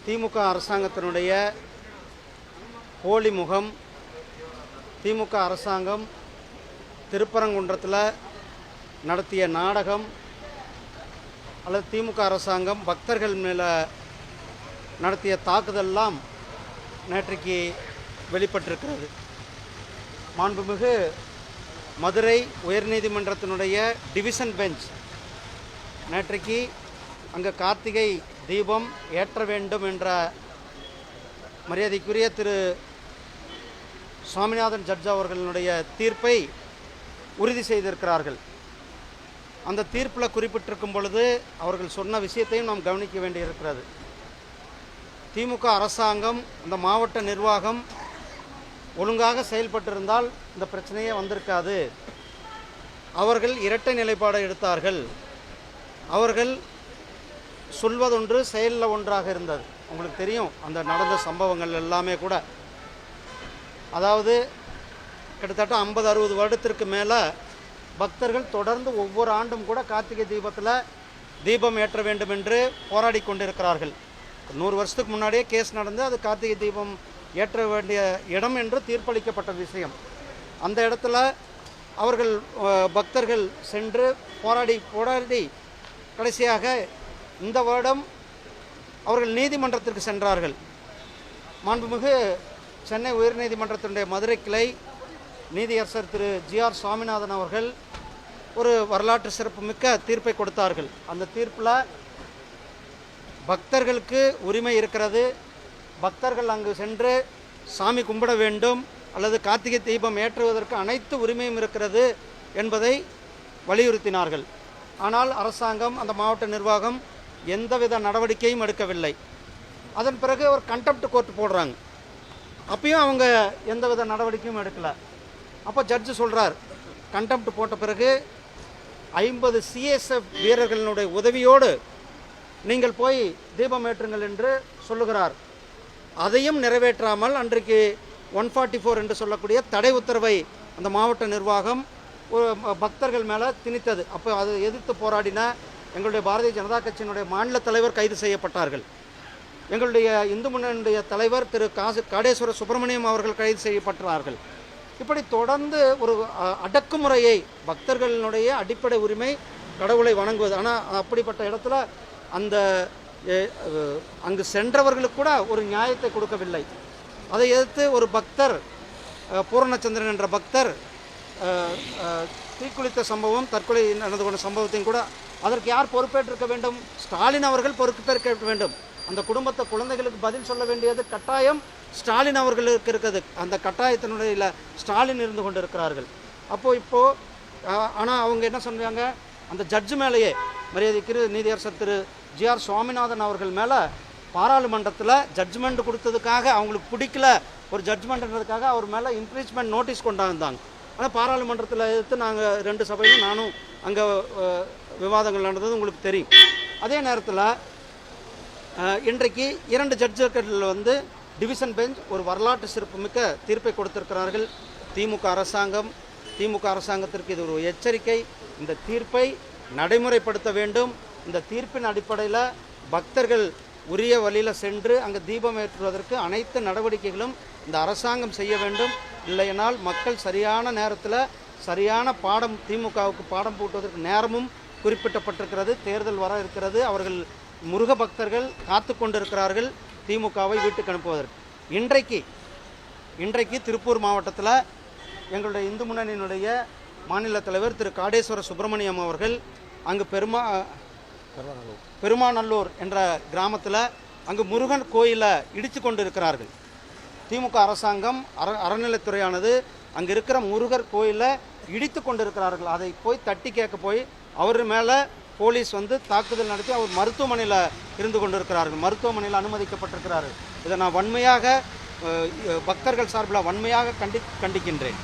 திமுக அரசாங்கத்தினுடைய போலி முகம். திமுக அரசாங்கம் திருப்பரங்குன்றத்தில் நடத்திய நாடகம் அல்லது திமுக அரசாங்கம் பக்தர்கள் மேலே நடத்திய தாக்குதல்லாம் நேற்றைக்கு வெளிப்பட்டிருக்கிறது. மாண்புமிகு மதுரை உயர்நீதிமன்றத்தினுடைய டிவிஷன் பெஞ்ச் நேற்றைக்கு அங்கே கார்த்திகை தீபம் ஏற்ற வேண்டும் என்ற மரியாதைக்குரிய திரு சுவாமிநாதன் ஜட்ஜ் அவர்களுடைய தீர்ப்பை உறுதி செய்திருக்கிறார்கள். அந்த தீர்ப்பில் குறிப்பிட்டிருக்கும் பொழுது அவர்கள் சொன்ன விஷயத்தையும் நாம் கவனிக்க வேண்டியிருக்கிறது. திமுக அரசாங்கம், அந்த மாவட்ட நிர்வாகம் ஒழுங்காக செயல்பட்டிருந்தால் இந்த பிரச்சனையே வந்திருக்காது. அவர்கள் இரட்டை நிலைப்பாடை எடுத்தார்கள். அவர்கள் சொல்வதொன்று செயலில் ஒன்றாக இருந்தது. உங்களுக்கு தெரியும் அந்த நடந்த சம்பவங்கள் எல்லாமே கூட. அதாவது கிட்டத்தட்ட 50-60 வருடத்திற்கு மேலே பக்தர்கள் தொடர்ந்து ஒவ்வொரு ஆண்டும் கூட கார்த்திகை தீபத்தில் தீபம் ஏற்ற வேண்டும் என்று போராடி கொண்டிருக்கிறார்கள். 100 வருஷத்துக்கு முன்னாடியே கேஸ் நடந்து அது கார்த்திகை தீபம் ஏற்ற வேண்டிய இடம் என்று தீர்ப்பளிக்கப்பட்ட விஷயம். அந்த இடத்துல அவர்கள் பக்தர்கள் சென்று போராடி கடைசியாக இந்த வருடம் அவர்கள் நீதிமன்றத்திற்கு சென்றார்கள். மாண்புமிகு சென்னை உயர்நீதிமன்றத்தினுடைய மதுரை கிளை நீதியரசர் திரு ஜி.ஆர். சுவாமிநாதன் அவர்கள் ஒரு வரலாற்று சிறப்புமிக்க தீர்ப்பை கொடுத்தார்கள். அந்த தீர்ப்பில் பக்தர்களுக்கு உரிமை இருக்கிறது, பக்தர்கள் அங்கு சென்று சாமி கும்பிட வேண்டும் அல்லது கார்த்திகை தீபம் ஏற்றுவதற்கு அனைத்து உரிமையும் இருக்கிறது என்பதை வலியுறுத்தினார்கள். ஆனால் அரசாங்கம், அந்த மாவட்ட நிர்வாகம் எந்தவித நடவடிக்கையும் எடுக்கவில்லை. அதன் பிறகு ஒரு கண்டெம்ட் கோர்ட் போடுறாங்க. அப்பயும் அவங்க எந்தவித நடவடிக்கையும் எடுக்கலை. அப்போ ஜட்ஜு சொல்கிறார், கண்டெம்ட் போட்ட பிறகு 50 சிஎஸ்எஃப் வீரர்களுடைய உதவியோடு நீங்கள் போய் தீபம் ஏற்றுங்கள் என்று சொல்லுகிறார். அதையும் நிறைவேற்றாமல் அன்றைக்கு 144 என்று சொல்லக்கூடிய தடை உத்தரவை அந்த மாவட்ட நிர்வாகம் பக்தர்கள் மேலே திணித்தது. அப்போ அதை எதிர்த்து போராடின எங்களுடைய பாரதிய ஜனதா கட்சியினுடைய மாநில தலைவர் கைது செய்யப்பட்டார்கள். எங்களுடைய இந்து முன்னணியுடைய தலைவர் திரு காடேஸ்வர சுப்பிரமணியம் அவர்கள் கைது செய்யப்பட்டார்கள். இப்படி தொடர்ந்து ஒரு அடக்குமுறையை, பக்தர்களினுடைய அடிப்படை உரிமை கடவுளை வணங்குவது. ஆனால் அப்படிப்பட்ட இடத்துல அந்த அங்கு சென்றவர்களுக்கு கூட ஒரு நியாயத்தை கொடுக்கவில்லை. அதை எதிர்த்து ஒரு பக்தர், பூரணச்சந்திரன் என்ற பக்தர் தீக்குளித்த சம்பவம், தற்கொலை நடந்து கொண்ட சம்பவத்தையும் கூட அதற்கு யார் பொறுப்பேற்றிருக்க வேண்டும்? ஸ்டாலின் அவர்கள் பொறுப்பேற்க வேண்டும். அந்த குடும்பத்தை, குழந்தைகளுக்கு பதில் சொல்ல வேண்டியது கட்டாயம் ஸ்டாலின் அவர்களுக்கு இருக்குது. அந்த கட்டாயத்தினுடைய ஸ்டாலின் இருந்து கொண்டு இருக்கிறார்கள். ஆனால் அவங்க என்ன சொன்னாங்க, அந்த ஜட்ஜு மேலேயே, மரியாதைக்குரிய நீதியரசர் திரு ஜி.ஆர். சுவாமிநாதன் அவர்கள் மேலே பாராளுமன்றத்தில் ஜட்ஜ்மெண்ட் கொடுத்ததுக்காக, அவங்களுக்கு பிடிக்கல ஒரு ஜட்ஜ்மெண்ட்ன்றதுக்காக அவர் மேலே இம்ப்ரீச்மெண்ட் நோட்டீஸ் கொண்டாந்தாங்க. ஆனால் பாராளுமன்றத்தில் எடுத்து நாங்கள் 2 சபையிலும் நானும் அங்கே விவாதங்கள் நடந்தது உங்களுக்கு தெரியும். அதே நேரத்தில் இன்றைக்கு 2 ஜட்ஜுகள் டிவிஷன் பெஞ்ச் ஒரு வரலாற்று சிறப்புமிக்க தீர்ப்பை கொடுத்திருக்கிறார்கள். திமுக அரசாங்கத்திற்கு இது ஒரு எச்சரிக்கை. இந்த தீர்ப்பை நடைமுறைப்படுத்த வேண்டும். இந்த தீர்ப்பின் அடிப்படையில் பக்தர்கள் உரிய வழியில் சென்று அங்கே தீபம் ஏற்றுவதற்கு அனைத்து நடவடிக்கைகளும் இந்த அரசாங்கம் செய்ய வேண்டும். இல்லையென்றால் மக்கள் சரியான நேரத்தில் சரியான திமுகவுக்கு பாடம் போட்டுவதற்கு நேரமும் குறிப்பிட்டப்பட்டிருக்கிறது. தேர்தல் வர இருக்கிறது. அவர்கள் முருக பக்தர்கள் காத்து கொண்டிருக்கிறார்கள் திமுகவை வீட்டுக்கு அனுப்புவதற்கு. இன்றைக்கு திருப்பூர் மாவட்டத்தில் எங்களுடைய இந்து முன்னணியினுடைய மாநில தலைவர் திரு காடேஸ்வர சுப்பிரமணியம் அவர்கள் அங்கு பெருமாநல்லூர் என்ற கிராமத்தில் அங்கு முருகன் கோயிலை இடித்து கொண்டு இருக்கிறார்கள். திமுக அரசாங்கம், அறநிலைத்துறையானது அங்கே இருக்கிற முருகர் கோயிலை இடித்து கொண்டு இருக்கிறார்கள். அதை போய் தட்டி கேட்க போய் அவர் மேலே போலீஸ் தாக்குதல் நடத்தி அவர் மருத்துவமனையில் இருந்து கொண்டிருக்கிறார்கள். மருத்துவமனையில் அனுமதிக்கப்பட்டிருக்கிறார்கள். இதை நான் வன்மையாக, பக்தர்கள் சார்பில் வன்மையாக கண்டிக்கின்றேன்.